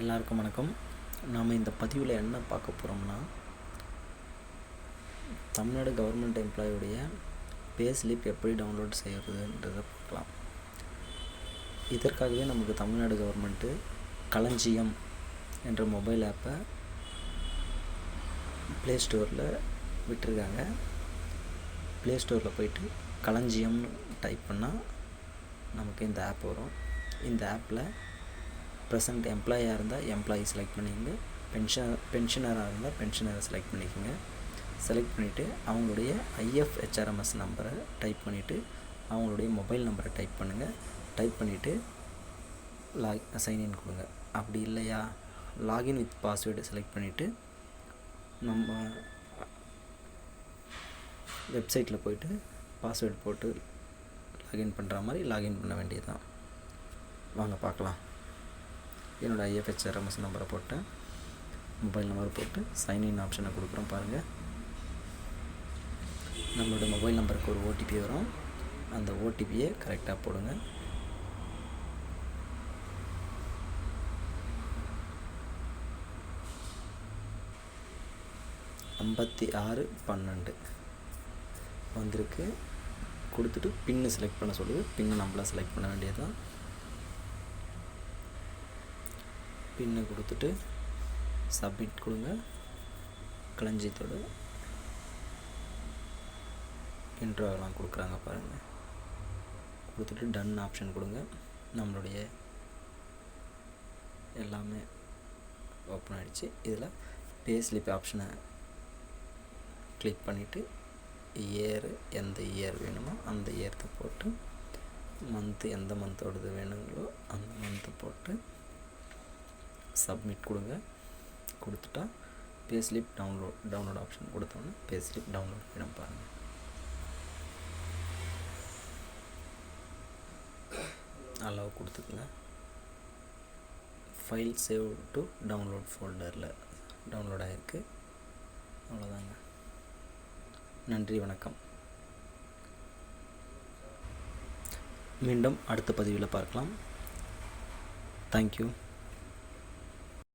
எல்லாருக்கும் வணக்கம். நாம் இந்த பதிவில் என்ன பார்க்க போகிறோம்னா, தமிழ்நாடு கவர்மெண்ட் எம்ப்ளாயியுடைய பே ஸ்லிப் எப்படி டவுன்லோட் செய்கிறதுன்றதை பார்க்கலாம். இதற்காகவே நமக்கு தமிழ்நாடு கவர்மெண்ட்டு களஞ்சியம் என்ற மொபைல் ஆப்பை ப்ளே ஸ்டோரில் விட்டுருக்காங்க. ப்ளே ஸ்டோரில் போயிட்டு களஞ்சியம்னு டைப் பண்ணால் நமக்கு இந்த ஆப் வரும். இந்த ஆப்பில் ப்ரெசண்ட் எம்ப்ளாயாக இருந்தால் எம்ப்ளாயி செலக்ட் பண்ணிக்கோங்க, பென்ஷனராக இருந்தால் பென்ஷனரை செலக்ட் பண்ணிக்கோங்க. செலக்ட் பண்ணிவிட்டு அவங்களுடைய IFHRMS நம்பரை டைப் பண்ணிவிட்டு அவங்களுடைய மொபைல் நம்பரை டைப் பண்ணுங்கள். டைப் பண்ணிவிட்டு சைன்இன் கொடுங்க. அப்படி இல்லையா, லாகின் வித் பாஸ்வேர்டு செலக்ட் பண்ணிவிட்டு நம்ம வெப்சைட்டில் போய்ட்டு பாஸ்வேர்டு போட்டு லாகின் பண்ணுற மாதிரி லாகின் பண்ண வேண்டியது தான். வாங்க பார்க்கலாம். என்னோடய IFHRMS நம்பரை போட்டேன், மொபைல் நம்பர் போட்டு சைன்இன் ஆப்ஷனை கொடுக்குறோம். பாருங்கள், நம்மளோட மொபைல் நம்பருக்கு ஒரு OTP வரும். அந்த OTPயை கரெக்டாக போடுங்க. $5612 வந்திருக்கு. கொடுத்துட்டு பின்னு செலக்ட் பண்ண சொல்லுது. பின்னு நம்மளாக செலக்ட் பண்ண வேண்டியது தான். பின்னை கொடுத்துட்டு சப்மிட் கொடுங்க. களஞ்சியத்தோட இன்ட்ரோலாம் கொடுக்குறாங்க பாருங்கள். கொடுத்துட்டு டன் ஆப்ஷன் கொடுங்க. நம்மளுடைய எல்லாமே ஓப்பன் ஆகிடுச்சு. இதில் பே ஸ்லிப் ஆப்ஷனை கிளிக் பண்ணிவிட்டு எந்த இயர் வேணுமோ அந்த இயர்த்தை போட்டு, மந்த்து எந்த மந்தோடது வேணுங்களோ அந்த மந்த்து போட்டு சப்மிட் கொடுங்க. கொடுத்துட்டா பே ஸ்லிப் டவுன்லோட் ஆப்ஷன் கொடுத்தோன்னே பே ஸ்லிப் டவுன்லோட் பண்ணிடும். பாருங்கள், அலோவ் கொடுத்துக்குங்க. ஃபைல் சேவ் டு டவுன்லோட் ஃபோல்டரில் டவுன்லோட் ஆகிருக்கு. அவ்வளோதாங்க. நன்றி, வணக்கம். மீண்டும் அடுத்த பதிவில் பார்க்கலாம். தேங்க்யூ.